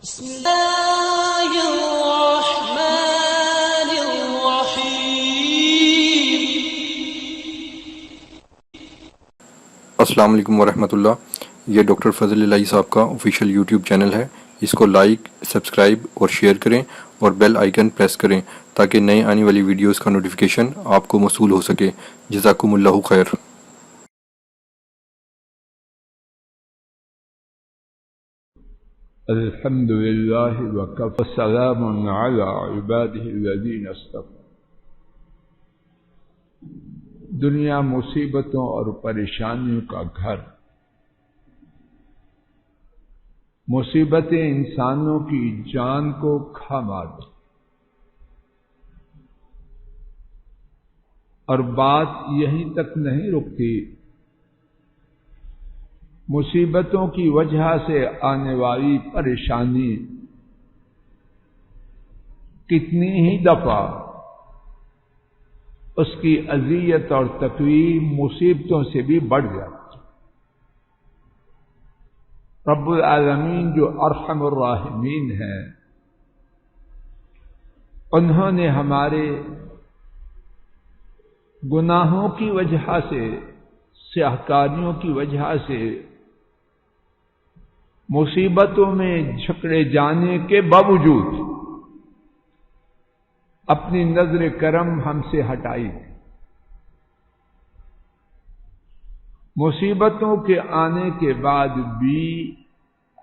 بسم الله الرحمن الرحيم. السلام علیکم ورحمۃ اللہ. یہ ڈاکٹر فضل الہی صاحب کا آفیشیل یوٹیوب چینل ہے. اس کو لائک، سبسکرائب اور شیئر کریں اور بیل آئیکن پریس کریں تاکہ نئے آنے والی ویڈیوز کا نوٹیفیکیشن آپ کو موصول ہو سکے. جزاکم اللہ خیر. الحمد لله وكفى سلام على عباده الذين اصطفى. دنیا مصیبتوں اور پریشانیوں کا گھر. مصیبتیں انسانوں کی جان کو کھا مارتی اور بات یہیں تک نہیں رکتی. مصیبتوں کی وجہ سے آنے والی پریشانی کتنی ہی دفعہ اس کی اذیت اور تکلیف مصیبتوں سے بھی بڑھ جاتی. رب العالمین جو ارحم الراحمین ہیں، انہوں نے ہمارے گناہوں کی وجہ سے، سیاہکاریوں کی وجہ سے مصیبتوں میں جھکڑے جانے کے باوجود اپنی نظر کرم ہم سے ہٹائی. مصیبتوں کے آنے کے بعد بھی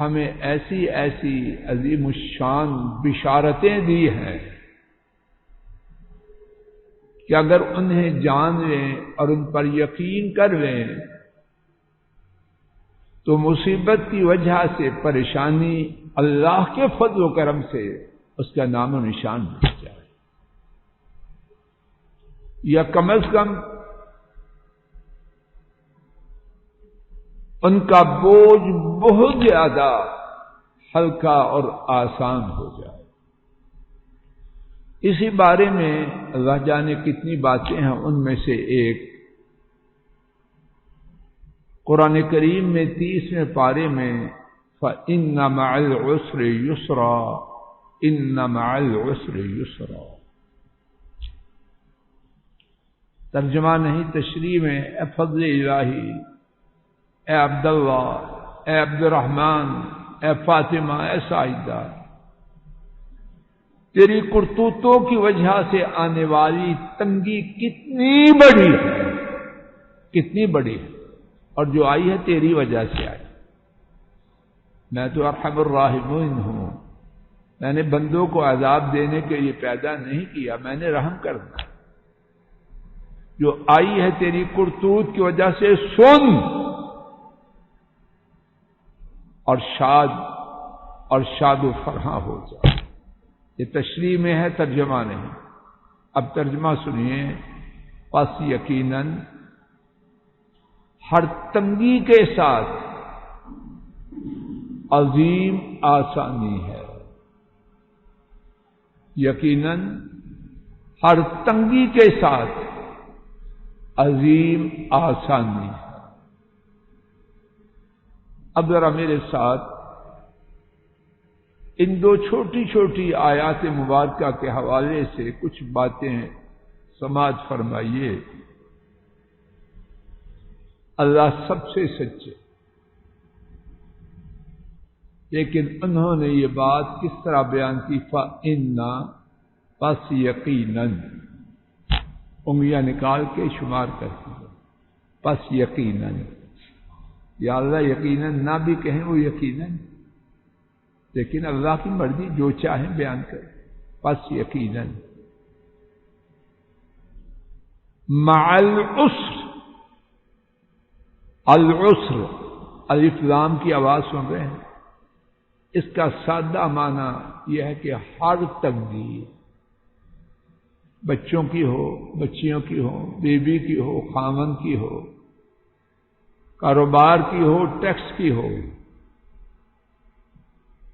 ہمیں ایسی ایسی عظیم الشان بشارتیں دی ہیں کہ اگر انہیں جان لیں اور ان پر یقین کر لیں تو مصیبت کی وجہ سے پریشانی اللہ کے فضل و کرم سے اس کا نام و نشان مٹ جائے، یا کم از کم ان کا بوجھ بہت زیادہ ہلکا اور آسان ہو جائے. اسی بارے میں اللہ جانے کتنی باتیں ہیں. ان میں سے ایک قرآن کریم میں 30ویں پارے میں فَإِنَّ مَعَ الْعُسْرِ يُسْرًا إِنَّ مَعَ الْعُسْرِ يُسْرًا. ترجمہ نہیں، تشریح میں اے فضل الہی، اے عبداللہ، اے عبد الرحمن، اے فاطمہ، اے سعیدہ، تیری کرتوتوں کی وجہ سے آنے والی تنگی کتنی بڑی ہے، کتنی بڑی ہے، اور جو آئی ہے تیری وجہ سے آئی. میں تو ارحم الراحمین ہوں. میں نے بندوں کو عذاب دینے کے لیے پیدا نہیں کیا، میں نے رحم کرنا. جو آئی ہے تیری کرتوت کی وجہ سے سن اور شاد و فرحاں ہو جا. یہ تشریح میں ہے، ترجمہ نہیں. اب ترجمہ سنیے. پس یقیناً ہر تنگی کے ساتھ عظیم آسانی ہے. یقیناً ہر تنگی کے ساتھ عظیم آسانی ہے. اب ذرا میرے ساتھ ان دو چھوٹی چھوٹی آیات مبارکہ کے حوالے سے کچھ باتیں سماعت فرمائیے. اللہ سب سے سچے، لیکن انہوں نے یہ بات کس طرح بیان کی؟ فَإِنَّ پس یقیناً، انگلیاں نکال کے شمار کرتی ہیں. پس یقیناً، یا اللہ یقیناً نہ بھی کہیں وہ یقیناً، لیکن اللہ کی مرضی جو چاہیں بیان کرے. پس یقیناً مع العسر. العسر الف لام کی آواز سن رہے ہیں. اس کا سادہ معنی یہ ہے کہ ہر تنگی، بچوں کی ہو، بچیوں کی ہو، بیوی کی ہو، خاوند کی ہو، کاروبار کی ہو، ٹیکس کی ہو،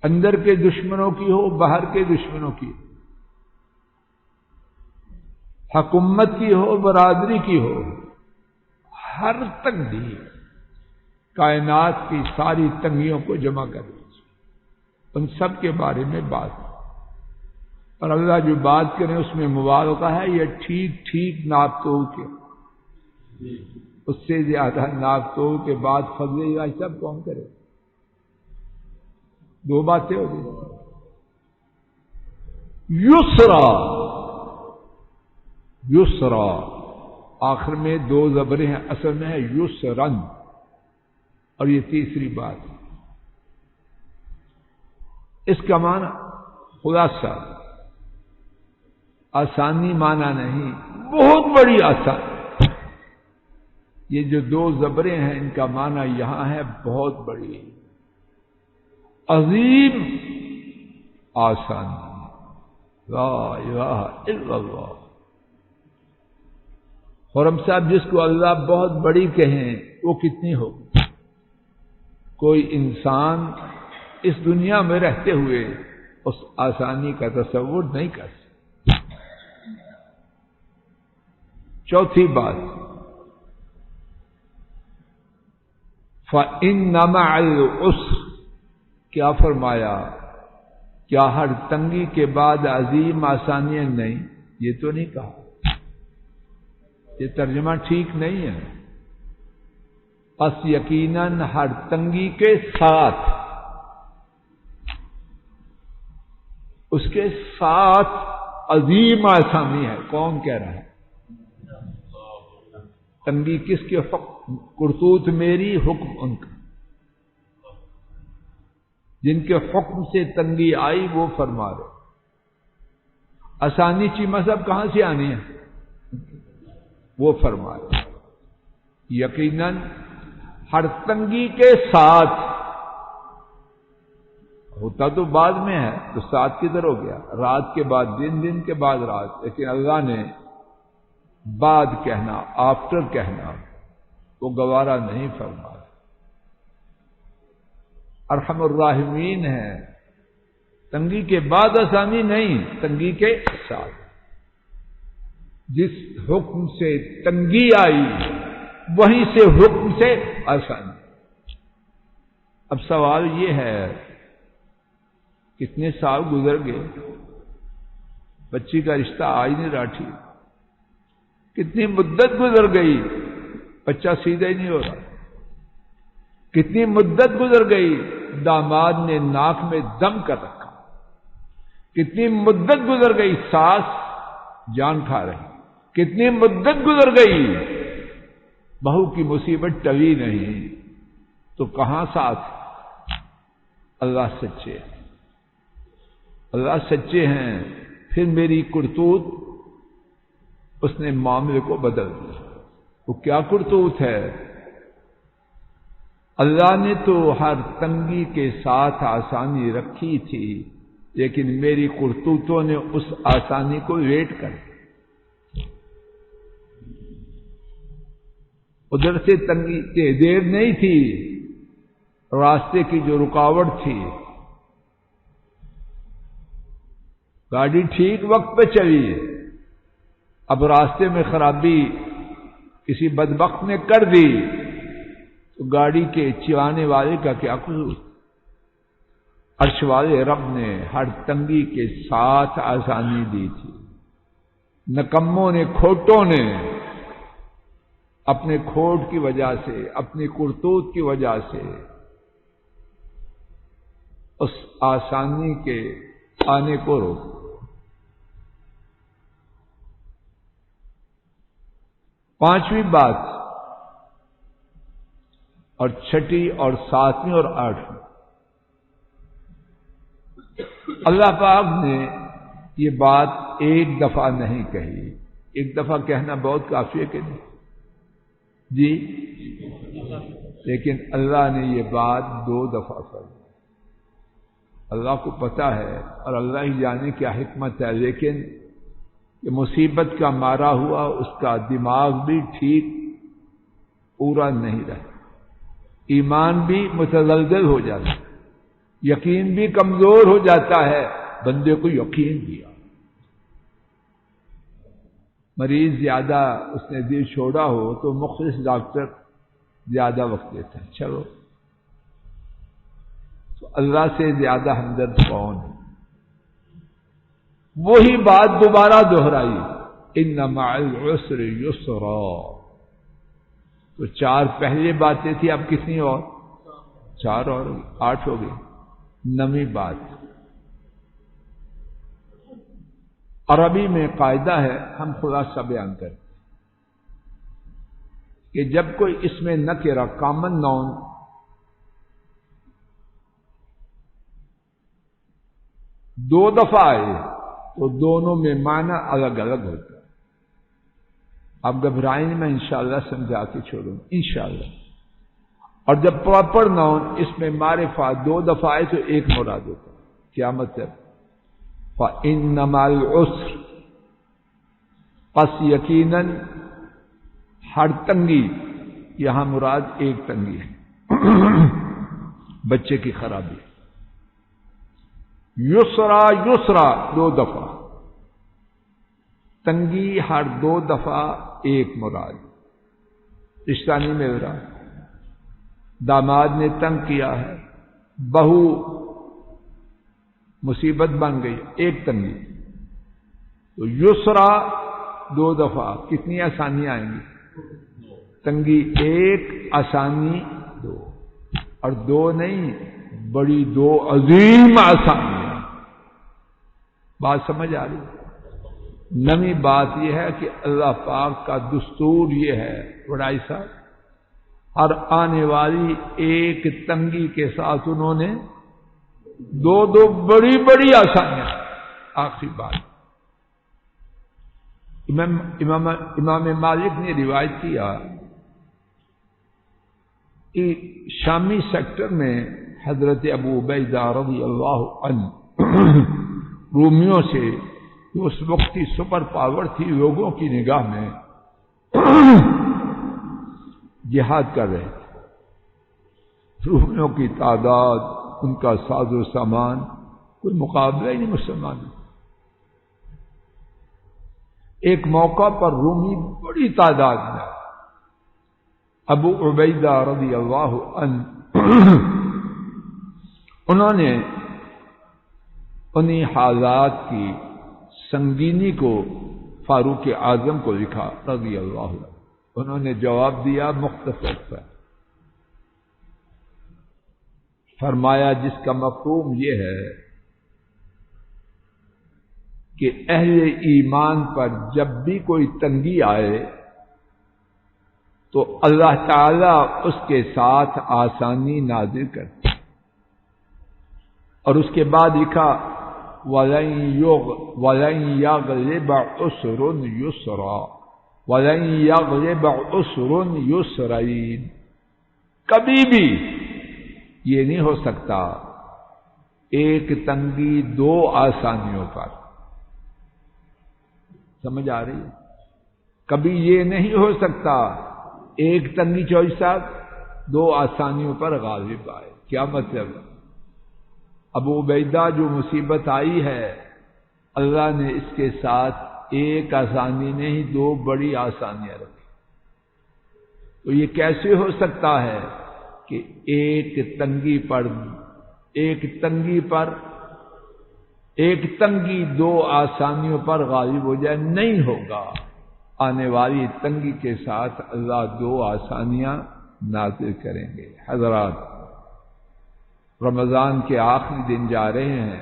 اندر کے دشمنوں کی ہو، باہر کے دشمنوں کی ہو، حکومت کی ہو، برادری کی ہو، ہر تنگی کائنات کی ساری تنگیوں کو جمع کر لیجیے. ان سب کے بارے میں بات، اور اللہ جو بات کریں اس میں مبالغہ ہے، یہ ٹھیک ٹھیک ناپ توڑ کے، اس سے زیادہ ناپ توڑ کے بات فضل الہی سب کون کرے؟ دو باتیں ہو گئی۔ یسرا، یسرا آخر میں دو زبریں ہیں، اصل میں ہے یسرن، اور یہ تیسری بات، اس کا معنی خلاصہ، آسانی معنی نہیں، بہت بڑی آسانی۔ یہ جو دو زبریں ہیں ان کا معنی یہاں ہے بہت بڑی، عظیم آسانی، لا الہ الا اللہ۔ خرم صاحب جس کو اللہ بہت بڑی کہیں وہ کتنی ہوگی؟ کوئی انسان اس دنیا میں رہتے ہوئے اس آسانی کا تصور نہیں کر سکتا۔ چوتھی بات، فَإِنَّ مَعَ الْعُسْرِ، کیا فرمایا؟ کیا ہر تنگی کے بعد عظیم آسانیاں نہیں؟ یہ تو نہیں کہا، یہ ترجمہ ٹھیک نہیں ہے۔ پس یقیناً ہر تنگی کے ساتھ، اس کے ساتھ عظیم آسانی ہے۔ کون کہہ رہا ہے؟ تنگی کس کے حکم؟ کرتوت میری، حکم ان کا۔ جن کے حکم سے تنگی آئی وہ فرما رہے، آسانی چی مذہب کہاں سے آنی ہے؟ وہ فرما رہے یقیناً ہر تنگی کے ساتھ، ہوتا تو بعد میں ہے تو ساتھ کدھر ہو گیا؟ رات کے بعد دن، دن کے بعد رات، لیکن اللہ نے بعد کہنا، آفٹر کہنا وہ گوارا نہیں فرما۔ ارحم الراحمین ہے، تنگی کے بعد آسانی نہیں، تنگی کے ساتھ۔ جس حکم سے تنگی آئی وہیں سے حکم سے آسانی۔ اب سوال یہ ہے، کتنے سال گزر گئے، بچی کا رشتہ آ ہی نہیں رہا ٹھیک، کتنی مدت گزر گئی، بچہ سیدھا ہی نہیں ہو رہا، کتنی مدت گزر گئی، داماد نے ناک میں دم کر رکھا، کتنی مدت گزر گئی، ساس جان کھا رہی، کتنی مدت گزر گئی، بہو کی مصیبت ٹلی نہیں، تو کہاں ساتھ؟ اللہ سچے ہیں، اللہ سچے ہیں۔ پھر میری کرتوت، اس نے معاملے کو بدل دیا۔ وہ کیا کرتوت ہے؟ اللہ نے تو ہر تنگی کے ساتھ آسانی رکھی تھی، لیکن میری کرتوتوں نے اس آسانی کو ویٹ کر دیا۔ ادھر سے تنگی کے دیر نہیں تھی، راستے کی جو رکاوٹ تھی، گاڑی ٹھیک وقت پہ چلی، اب راستے میں خرابی کسی بدبخت نے کر دی تو گاڑی کے چلانے والے کا کیا قصور؟ عرش والے رب نے ہر تنگی کے ساتھ آسانی دی تھی۔ نکموں نے، کھوٹوں نے اپنے کھوٹ کی وجہ سے، اپنی کرتوت کی وجہ سے اس آسانی کے آنے کو روک۔ پانچویں بات اور چھٹی اور ساتویں اور آٹھویں، اللہ پاک نے یہ بات ایک دفعہ نہیں کہی، ایک دفعہ کہنا بہت کافی ہے کہ نہیں جی، لیکن اللہ نے یہ بات دو دفعہ فرمائی۔ اللہ کو پتا ہے اور اللہ ہی جانے کیا حکمت ہے، لیکن کہ مصیبت کا مارا ہوا اس کا دماغ بھی ٹھیک پورا نہیں رہا، ایمان بھی متزلزل ہو جاتا ہے، یقین بھی کمزور ہو جاتا ہے، بندے کو یقین دیا، مریض زیادہ اس نے دل چھوڑا ہو تو مخلص ڈاکٹر زیادہ وقت دیتا ہے، چلو تو اللہ سے زیادہ ہمدرد کون ہے؟ وہی بات دوبارہ دہرائی، ان مع العسر یسرا۔ تو 4 پہلے باتیں تھی، اب کتنی اور؟ 4 اور 8 ہو گئی۔ 9ویں بات، عربی میں قاعدہ ہے، ہم خلاصہ بیان کرتے ہیں کہ جب کوئی اس میں نکرہ کامن ناؤن دو دفعہ آئے تو دونوں میں معنی الگ الگ ہوتا ہے۔ آپ گھبرائیں، میں انشاءاللہ سمجھا کے چھوڑوں انشاءاللہ۔ اور جب پراپر ناؤن اس میں معرفہ 2 دفعہ آئے تو ایک مراد ہوتا ہے۔ کیا مطلب؟ فَإِنَّ مَعَ الْعُسْرِ، پس یقیناً ہر تنگی، یہاں مراد ایک تنگی ہے بچے کی خرابی۔ یسرا، یسرا 2 دفعہ، تنگی ہر 2 دفعہ ایک مراد۔ رشتہ نہیں مل رہا، داماد نے تنگ کیا ہے، بہو مصیبت بن گئی، ایک تنگی۔ تو یسرا 2 دفعہ، کتنی آسانیاں آئیں گی؟ تنگی 1، آسانی 2، اور 2 نہیں، بڑی 2 عظیم آسانیاں۔ بات سمجھ آ رہی؟ 9ویں بات یہ ہے کہ اللہ پاک کا دستور یہ ہے بڑائی صاحب، ہر آنے والی ایک تنگی کے ساتھ انہوں نے 2 بڑی بڑی آسانیاں۔ آخری بات، امام مالک نے روایت کیا کہ شامی سیکٹر میں حضرت ابو عبیدہ رضی اللہ عنہ رومیوں سے، جو اس وقت کی سپر پاور تھی لوگوں کی نگاہ میں، جہاد کر رہے تھے۔ رومیوں کی تعداد، ان کا ساز و سامان، کوئی مقابلہ ہی نہیں مسلمانوں۔ ایک موقع پر رومی بڑی تعداد میں، ابو عبیدہ رضی اللہ عنہ انہوں نے انہی حالات کی سنگینی کو فاروق اعظم کو لکھا رضی اللہ عنہ۔ انہوں نے جواب دیا مختصر پر، فرمایا جس کا مفہوم یہ ہے کہ اہل ایمان پر جب بھی کوئی تنگی آئے تو اللہ تعالی اس کے ساتھ آسانی نازل کرتے، اور اس کے بعد لکھا وَلَن يَغْلِبَ عُسْرٌ يُسْرًا وَلَن يَغْلِبَ عُسْرٌ يُسْرَيْنِ۔ کبھی بھی یہ نہیں ہو سکتا ایک تنگی 2 آسانیوں پر۔ سمجھ آ رہی ہے؟ کبھی یہ نہیں ہو سکتا ایک تنگی چوئی صاحب 2 آسانیوں پر غالب آئے۔ کیا مطلب؟ ابو عبیدہ جو مصیبت آئی ہے، اللہ نے اس کے ساتھ ایک آسانی نہیں 2 بڑی آسانیاں رکھی۔ تو یہ کیسے ہو سکتا ہے کہ ایک تنگی 2 آسانیوں پر غالب ہو جائے؟ نہیں ہوگا۔ آنے والی تنگی کے ساتھ اللہ 2 آسانیاں نازل کریں گے۔ حضرات، رمضان کے آخری دن جا رہے ہیں،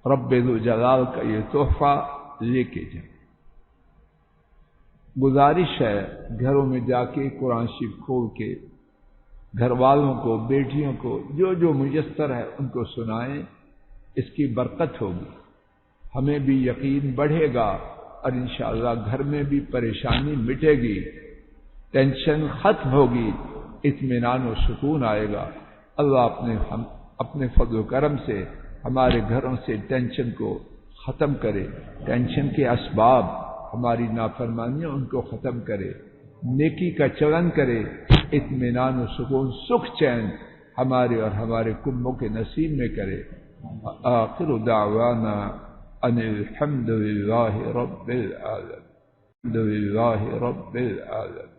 رب ذوالجلال کا یہ تحفہ لے کے جائیں۔ گزارش ہے گھروں میں جا کے قرآن شریف کھول کے گھر والوں کو، بیٹیوں کو، جو میسر ہے ان کو سنائیں، اس کی برکت ہوگی، ہمیں بھی یقین بڑھے گا، اور انشاءاللہ گھر میں بھی پریشانی مٹے گی، ٹینشن ختم ہوگی، اطمینان و سکون آئے گا۔ اللہ اپنے فضل و کرم سے ہمارے گھروں سے ٹینشن کو ختم کرے، ٹینشن کے اسباب، ہماری نافرمانیاں ان کو ختم کرے، نیکی کا چلن کرے، اطمینان و سکون، سکھ چین ہمارے اور ہمارے کنبوں کے نصیب میں کرے۔ آخر دعوانا ان الحمد للہ رب العالمین، الحمد للہ رب العالمین۔